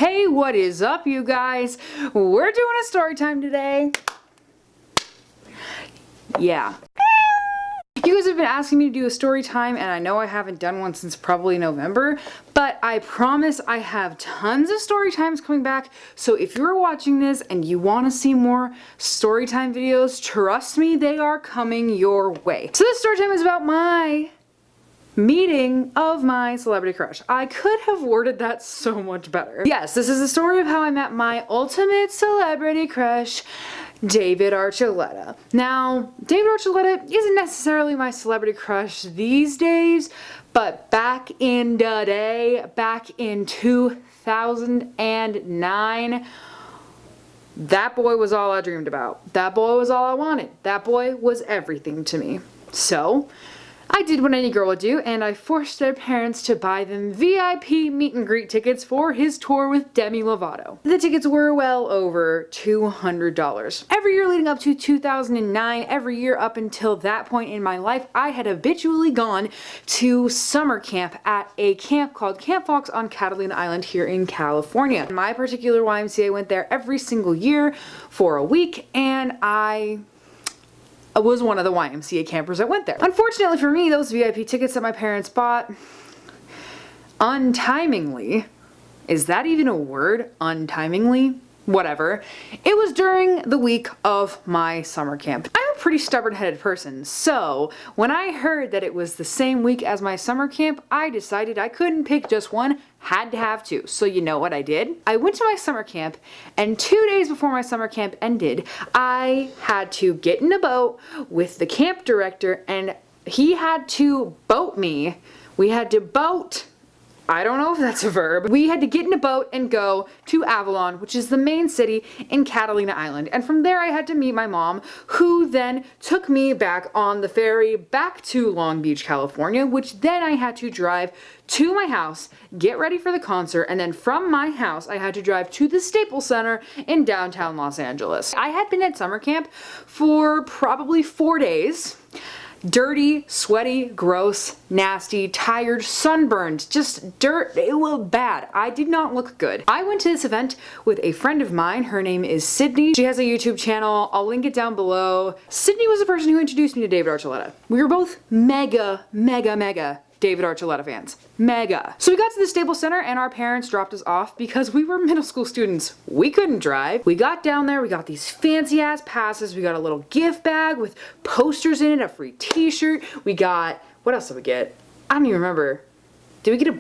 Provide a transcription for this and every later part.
Hey, what is up, you guys? We're doing a story time today. Yeah. You guys have been asking me to do a story time, and I know I haven't done one since probably November, but I promise I have tons of story times coming back. So if you're watching this and you want to see more story time videos, trust me, they are coming your way. So this story time is about my meeting of my celebrity crush. I could have worded that so much better. Yes, this is the story of how I met my ultimate celebrity crush, David Archuleta. Now, David Archuleta isn't necessarily my celebrity crush these days, but back in the day, back in 2009, that boy was all I dreamed about. That boy was all I wanted. That boy was everything to me. So, I did what any girl would do, and I forced their parents to buy them VIP meet and greet tickets for his tour with Demi Lovato. The tickets were well over $200. Every year leading up to 2009, every year up until that point in my life, I had habitually gone to summer camp at a camp called Camp Fox on Catalina Island here in California. My particular YMCA went there every single year for a week, and I was one of the YMCA campers that went there. Unfortunately for me, those VIP tickets that my parents bought untimingly, is that even a word? Untimingly? Whatever. It was during the week of my summer camp. I'm a pretty stubborn-headed person, so when I heard that it was the same week as my summer camp, I decided I couldn't pick just one, had to have two. So you know what I did? I went to my summer camp, and 2 days before my summer camp ended, I had to get in a boat with the camp director, and he had to boat me. We had to boat. I don't know if that's a verb. We had to get in a boat and go to Avalon, which is the main city in Catalina Island. And from there I had to meet my mom, who then took me back on the ferry back to Long Beach, California, which then I had to drive to my house, get ready for the concert, and then from my house I had to drive to the Staples Center in downtown Los Angeles. I had been at summer camp for probably 4 days. Dirty, sweaty, gross, nasty, tired, sunburned, just dirt. It was bad. I did not look good. I went to this event with a friend of mine. Her name is Sydney. She has a YouTube channel. I'll link it down below. Sydney was the person who introduced me to David Archuleta. We were both mega David Archuleta fans. Mega. So we got to the Staples Center and our parents dropped us off because we were middle school students. We couldn't drive. We got down there, we got these fancy ass passes, we got a little gift bag with posters in it, a free t-shirt. We got, what else did we get? I don't even remember. Did we get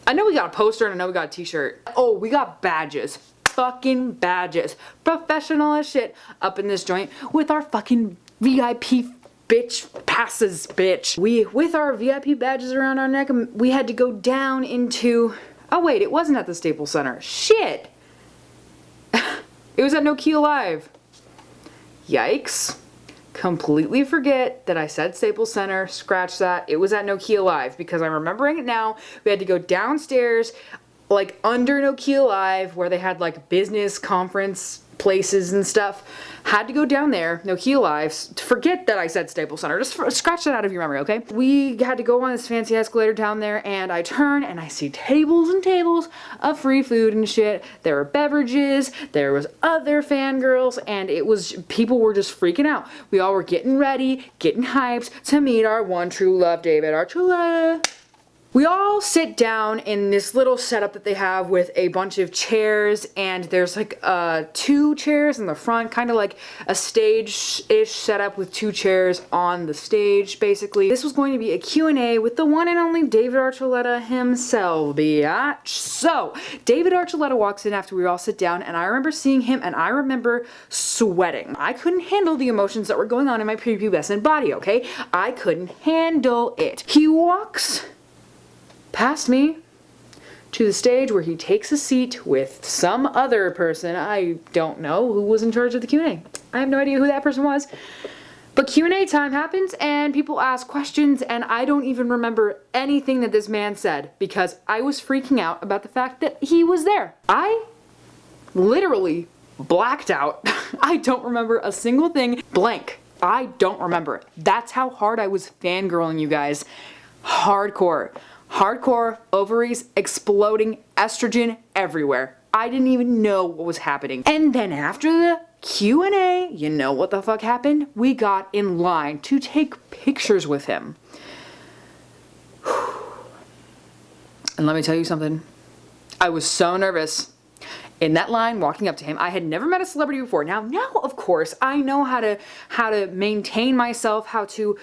I know we got a poster and I know we got a t-shirt. Oh, we got badges. Fucking badges. Professional as shit up in this joint with our fucking VIP bitch passes, bitch. With our VIP badges around our neck, we had to go down into, oh wait, it wasn't at the Staples Center. Shit. It was at No Key Alive. Yikes. Completely forget that I said Staples Center, scratch that. It was at No Key Alive because I'm remembering it now. We had to go downstairs, like under No Key Alive, where they had like business conference places and stuff. Had to go down there, No Key Alive. Forget that I said Staples Center. Just scratch that out of your memory, okay? We had to go on this fancy escalator down there, and I turn and I see tables and tables of free food and shit. There were beverages, there was other fangirls, and people were just freaking out. We all were getting ready, getting hyped to meet our one true love, David Archuleta. We all sit down in this little setup that they have with a bunch of chairs, and there's like 2 chairs in the front, kind of like a stage-ish setup with 2 chairs on the stage, basically. This was going to be a Q&A with the one and only David Archuleta himself, biatch. So, David Archuleta walks in after we all sit down, and I remember seeing him, and I remember sweating. I couldn't handle the emotions that were going on in my prepubescent body, okay? I couldn't handle it. He walks past me to the stage where he takes a seat with some other person. I don't know who was in charge of the Q&A. I have no idea who that person was. But Q&A time happens and people ask questions, and I don't even remember anything that this man said because I was freaking out about the fact that he was there. I literally blacked out. I don't remember a single thing. Blank. I don't remember. That's how hard I was fangirling, you guys. Hardcore. hardcore, ovaries exploding, estrogen everywhere. I didn't even know what was happening. And then after the Q&A, you know what the fuck happened? We got in line to take pictures with him. And let me tell you something. I was so nervous in that line walking up to him. I had never met a celebrity before. Now, of course, I know how to maintain myself, how to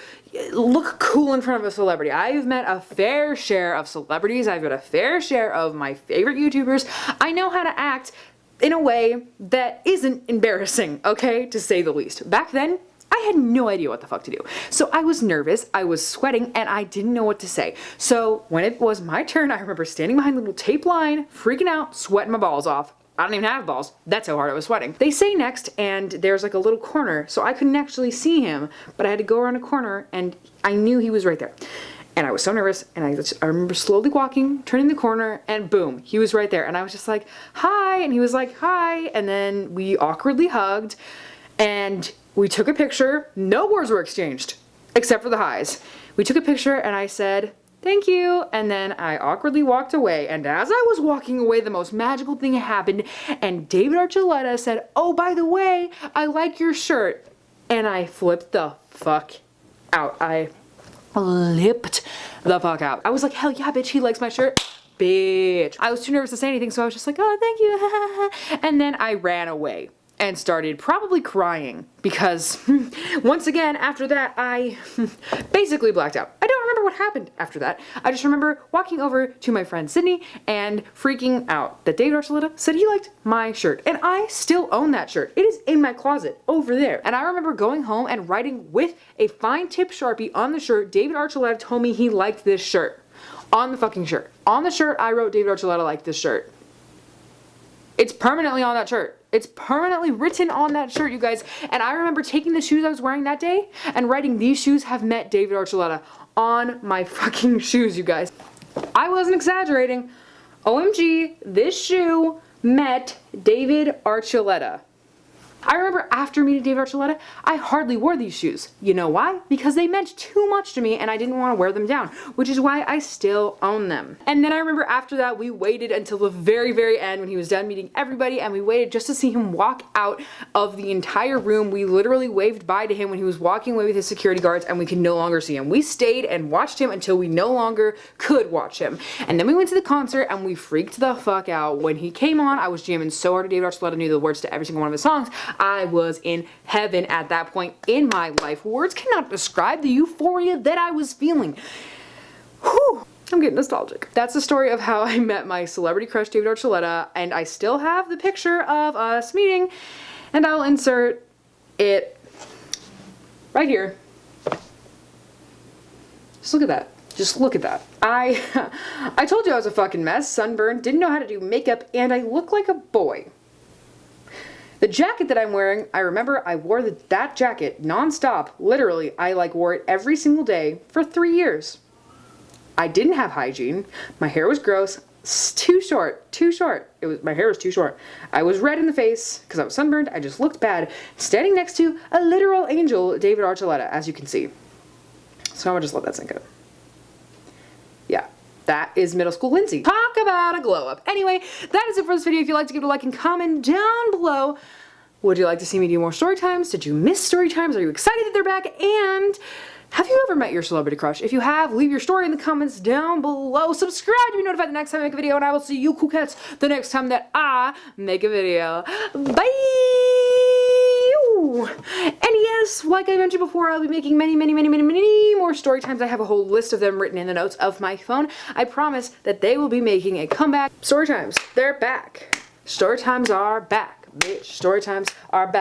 look cool in front of a celebrity. I've met a fair share of celebrities. I've met a fair share of my favorite YouTubers. I know how to act in a way that isn't embarrassing, okay, to say the least. Back then, I had no idea what the fuck to do. So I was nervous, I was sweating, and I didn't know what to say. So when it was my turn, I remember standing behind the little tape line, freaking out, sweating my balls off. I don't even have balls. That's how hard I was sweating. They say next, and there's like a little corner, so I couldn't actually see him, but I had to go around a corner, and I knew he was right there. And I was so nervous, and I remember slowly walking, turning the corner, and boom, he was right there. And I was just like, hi, and he was like, hi, and then we awkwardly hugged, and we took a picture. No words were exchanged, except for the highs. We took a picture, and I said, thank you, and then I awkwardly walked away, and as I was walking away, the most magical thing happened, and David Archuleta said, oh, by the way, I like your shirt, and I flipped the fuck out. I flipped the fuck out. I was like, hell yeah, bitch, he likes my shirt. Bitch. I was too nervous to say anything, so I was just like, oh, thank you, and then I ran away and started probably crying because once again, after that, I basically blacked out. I don't remember what happened after that. I just remember walking over to my friend Sydney and freaking out that David Archuleta said he liked my shirt. And I still own that shirt. It is in my closet over there. And I remember going home and writing with a fine tip Sharpie on the shirt, David Archuleta told me he liked this shirt. On the fucking shirt. On the shirt, I wrote David Archuleta liked this shirt. It's permanently on that shirt. It's permanently written on that shirt, you guys. And I remember taking the shoes I was wearing that day and writing, these shoes have met David Archuleta on my fucking shoes, you guys. I wasn't exaggerating. OMG, this shoe met David Archuleta. I remember after meeting David Archuleta, I hardly wore these shoes. You know why? Because they meant too much to me and I didn't want to wear them down, which is why I still own them. And then I remember after that, we waited until the very, very end when he was done meeting everybody, and we waited just to see him walk out of the entire room. We literally waved bye to him when he was walking away with his security guards and we could no longer see him. We stayed and watched him until we no longer could watch him. And then we went to the concert and we freaked the fuck out. When he came on, I was jamming so hard to David Archuleta, knew the words to every single one of his songs. I was in heaven at that point in my life. Words cannot describe the euphoria that I was feeling. Whew, I'm getting nostalgic. That's the story of how I met my celebrity crush, David Archuleta, and I still have the picture of us meeting, and I'll insert it right here. Just look at that. Just look at that. I told you I was a fucking mess, sunburned, didn't know how to do makeup, and I look like a boy. The jacket that I'm wearing, I remember I wore that jacket nonstop. Literally, I wore it every single day for 3 years. I didn't have hygiene. My hair was gross. Too short. My hair was too short. I was red in the face because I was sunburned. I just looked bad. Standing next to a literal angel, David Archuleta, as you can see. So I'm gonna just let that sink in. Yeah. That is middle school Lindsay. Talk about a glow up. Anyway, that is it for this video. If you'd like to give it a like and comment down below. Would you like to see me do more story times? Did you miss story times? Are you excited that they're back? And have you ever met your celebrity crush? If you have, leave your story in the comments down below. Subscribe to be notified the next time I make a video, and I will see you cool cats the next time that I make a video. Bye! And yes, like I mentioned before, I'll be making many more story times. I have a whole list of them written in the notes of my phone. I promise that they will be making a comeback. Story times, they're back. Story times are back, bitch. Story times are back.